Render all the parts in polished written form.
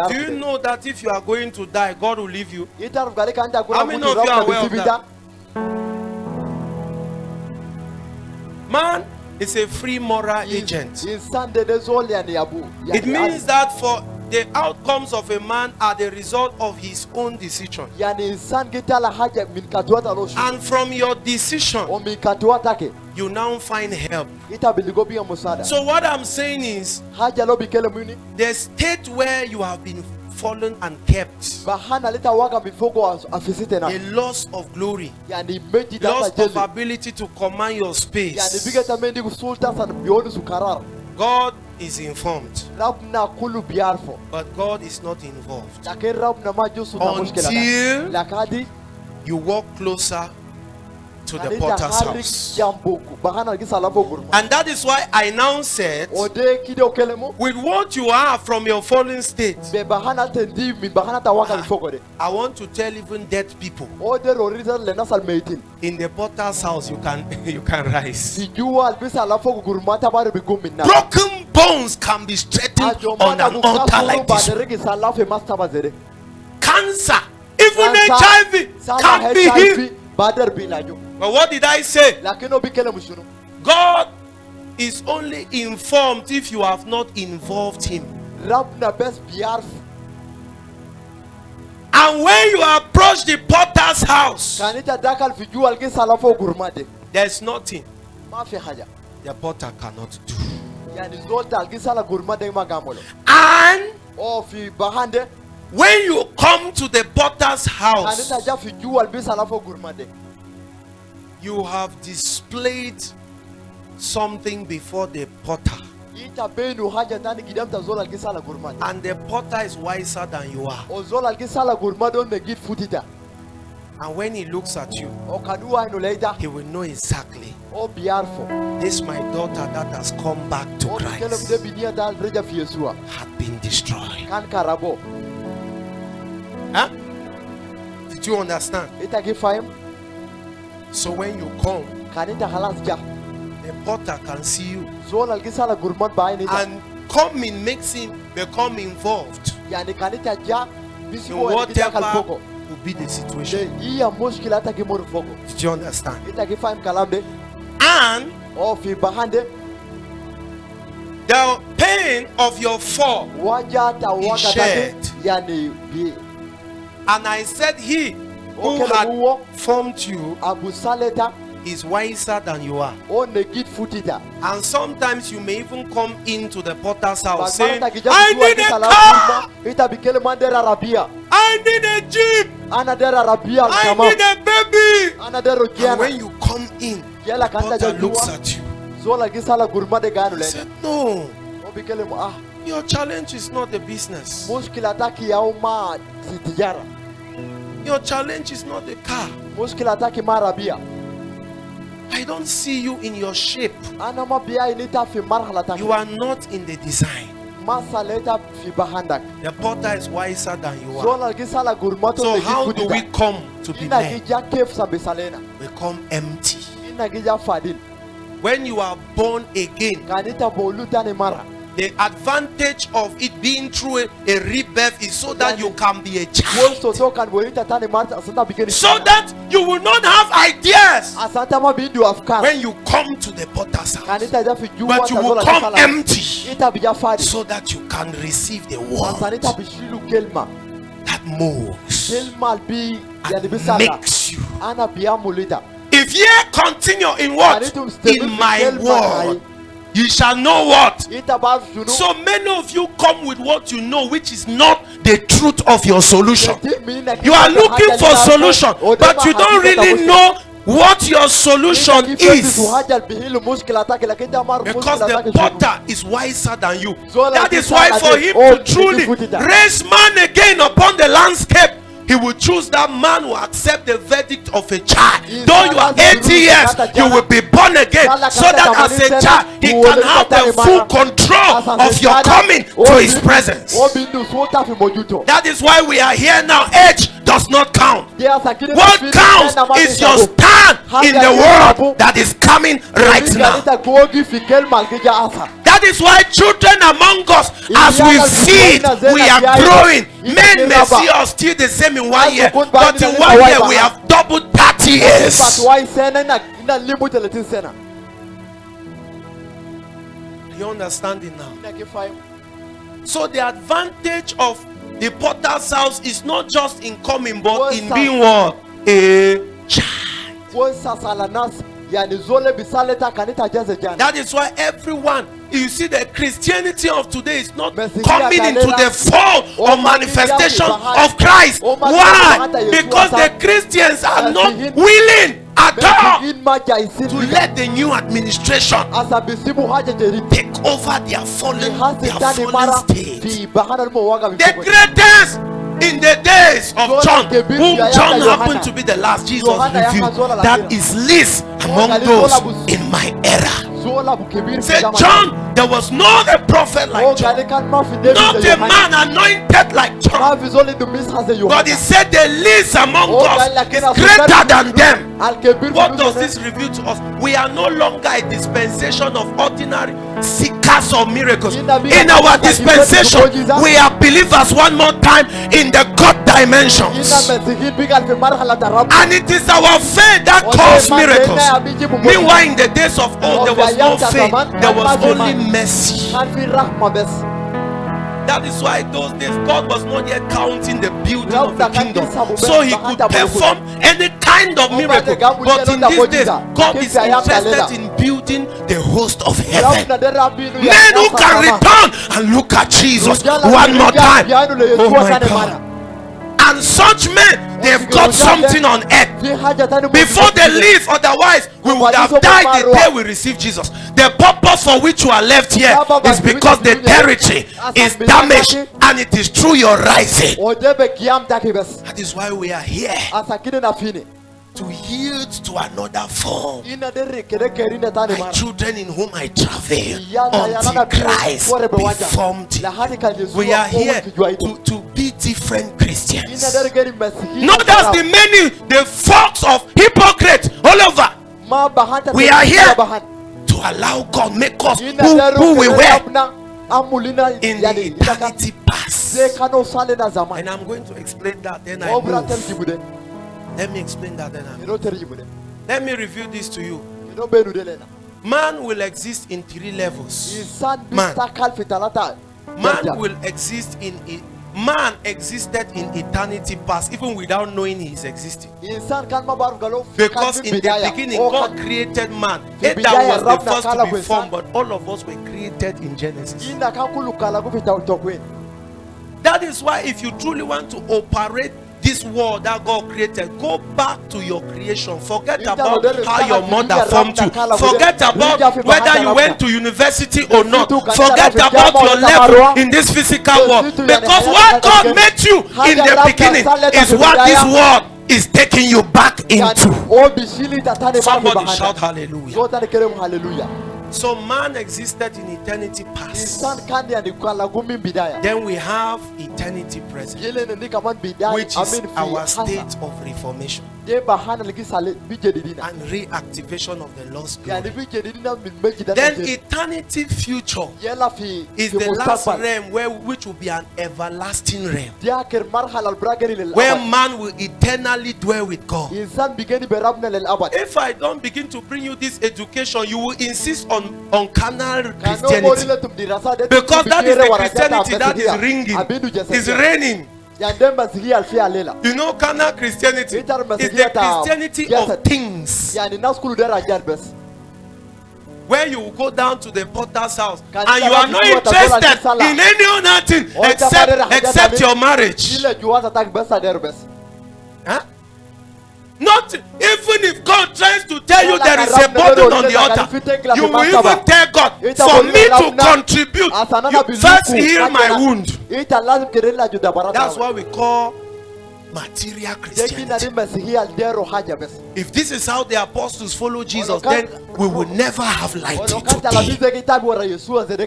Do you know that if you are going to die, God will leave you? How many of you are aware of that? Man is a free moral agent. It means that for the outcomes of a man are the result of his own decision. And from your decision, you now find help. So what I'm saying is, the state where you have been fallen and kept, a loss of glory, loss of ability to command your space, God is informed, but God is not involved until you walk closer to the potter's house. And that is why I now said, with what you are from your fallen state, I want to tell even dead people, in the potter's house you can rise. Broken bones can be straightened on an altar like this. Cancer, even HIV, can be healed. But what did I say? God is only informed if you have not involved him. And when you approach the potter's house, there's nothing the potter cannot do. And when you come to the potter's house, you have displayed something before the potter. And the potter is wiser than you are. And when he looks at you, he will know exactly, this is my daughter that has come back to Christ, had been destroyed. Huh? Did you understand? So when you come, the potter can see you, and coming makes him become involved in whatever will be the situation. Did you understand? And the pain of your fall is shared. And I said, he who had formed you is wiser than you are. And sometimes you may even come into the potter's house saying, I need a car, I need a jeep, I need a baby. And when you come in, the potter looks at you. He said, no, your challenge is not the business. Your challenge is not the car. I don't see you in your shape. You are not in the design. The potter is wiser than you are. So how do we come to be men? We come empty. When you are born again, the advantage of it being through a rebirth is so that you can be a child. So that you will not have ideas when you come to the potter's house. But you will come empty so that you can receive the word that moves and makes you. If ye continue in what? In my word, you shall know what. So many of you come with what you know, which is not the truth of your solution. You are looking for solution, but you don't really know what your solution is, because the potter is wiser than you. That is why for him to truly raise man again upon the landscape, he will choose that man who accept the verdict of a child. Though you are 80 years, you will be born again, so that as a child he can have the full control of your coming to his presence. That is why we are here now. Age does not count. What counts is your stand in the world that is coming right now. That is why children among us, as we feed, we are growing. Men may see us still the same in 1 year, but in 1 year we have doubled 30 years. You understand it now? So the advantage of the potter's house is not just in coming, but in being what? A child. That is why everyone, you see, the Christianity of today is not coming into the fall or manifestation of Christ. Why? Because the Christians are not willing at all to let the new administration take over their fallen state. The greatest in the days of John, whom John happened to be the last Jesus revealed, that is least among those in my era. Say, John, there was not a prophet like John, not a man anointed like John, but he said the least among us is greater than them. What does this reveal to us? We are no longer a dispensation of ordinary seekers of miracles. In our dispensation, we are believers one more time in the God dimensions, and it is our faith that calls miracles. Meanwhile, in the days of old, there was no faith, there was only mercy. That is why those days God was not yet counting the building of the kingdom, so he could perform any kind of miracle. But in these days, God is interested in building the host of heaven. Men who can return and look at Jesus one more time. Oh my God. And such men, they've got something on earth before they leave. Otherwise, we would have died the day we received Jesus. The purpose for which you are left here is because the territory is damaged, and it is through your rising. That is why we are here, to yield to another form. My children in whom I travel until Christ be formed. We are here to be different Christians. Not as the many, the folks of hypocrites all over. We are here to allow God make us who we were in the eternity past. And I'm going to explain that, then I move. Let me explain that then. Let me review this to you. Man will exist in 3 levels. Man will exist in it. Man existed in eternity past, even without knowing he is existing. Because in the beginning, God created man. Adam was the first to be formed, but all of us were created in Genesis. That is why, if you truly want to operate this world that God created, go back to your creation. Forget about how your mother formed you. Forget about whether you went to university or not. Forget about your level in this physical world. Because what God made you in the beginning is what this world is taking you back into. Somebody shout hallelujah. So man existed in eternity past. Then we have eternity present, which is our state of reformation and reactivation of the lost glory. Then eternity future is the last realm, which will be an everlasting realm, where man will eternally dwell with God. If I don't begin to bring you this education, you will insist on carnal Christianity, because that is the Christianity that is ringing, is reigning. You know, carnal Christianity is the Christianity of things, where you go down to the potter's house and you are not interested in any other thing except your marriage. Huh? Not even if God tries to tell you there is a burden on the altar, you will even tell God, for me to contribute, you first heal my wound. That's what we call material Christianity. If this is how the apostles follow Jesus, then we will never have light today.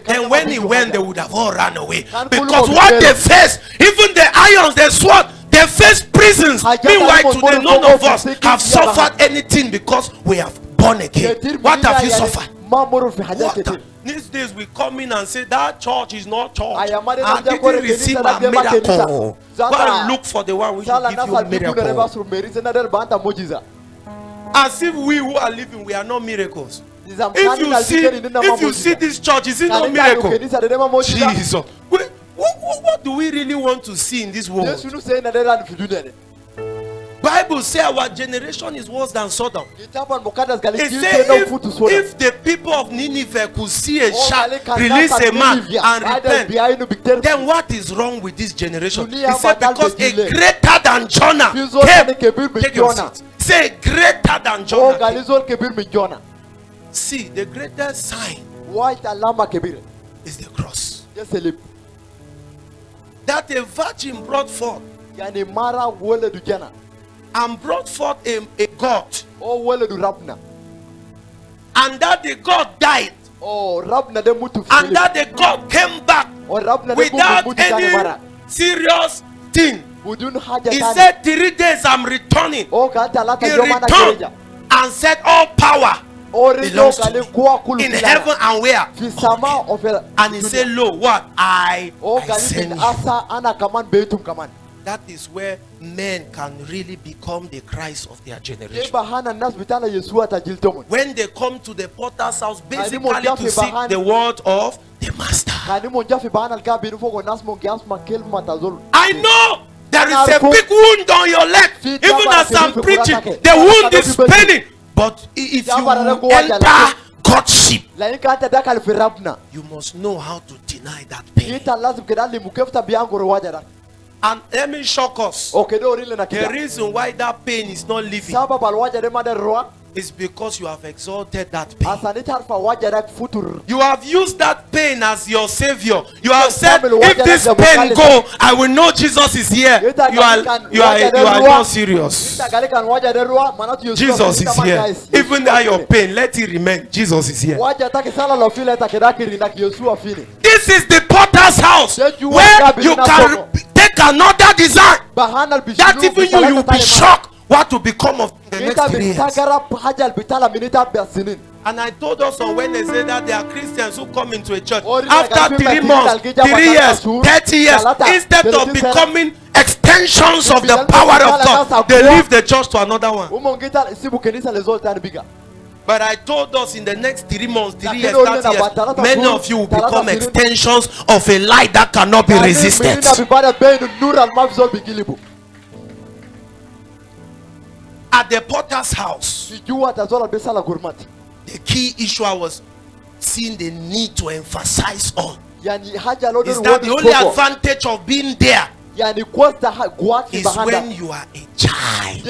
And when he went, they would have all run away, because what they faced, even the irons, the sword, they face prisons. Meanwhile, today none of us have suffered anything because we have born again. What have you suffered? Water. These days we come in and say that church is not church. I didn't receive a miracle. Go and look for the one which will give you miracle. As if we who are living, we are not miracles. If you see this church, is it not miracle? Jesus. What do we really want to see in this world? Bible says our generation is worse than Sodom. It says if the people of Nineveh could see a shark release a man and repent, then what is wrong with this generation? He said because a greater than Jonah came. Take your seat. Say greater than Jonah. See, the greatest sign is the cross. That a virgin brought forth and brought forth a God, and that the God died, and that the God came back without any serious thing. He said 3 days I'm returning. He returned and said all power belongs to me in heaven and where? And he said, lo, what? I send you. That is where men can really become the Christ of their generation. When they come to the potter's house, basically to seek the word of the master. I know there is a big wound on your leg. Even as I'm preaching, the wound is paining. But if you enter Godship, you must know how to deny that pain. And let me shock us. The reason why that pain is not leaving is because you have exalted that pain. You have used that pain as your savior. You have said, if this pain go, I will know Jesus is here. You are not serious. Jesus is here. Even that your pain, let it remain. Jesus is here. This is the potter's house where you can take another design that even you will be shocked what will become of the next 3 years. And I told us on Wednesday that there are Christians who come into a church after 3 months, 3 years, 30 years, instead of becoming extensions of the power of God, they leave the church to another one. But I told us in the next 3 months, 3 years, 30 years, many of you will become extensions of a light that cannot be resisted. At the potter's house, the key issue I was seeing the need to emphasize on is that the only advantage of being there is when you are a child.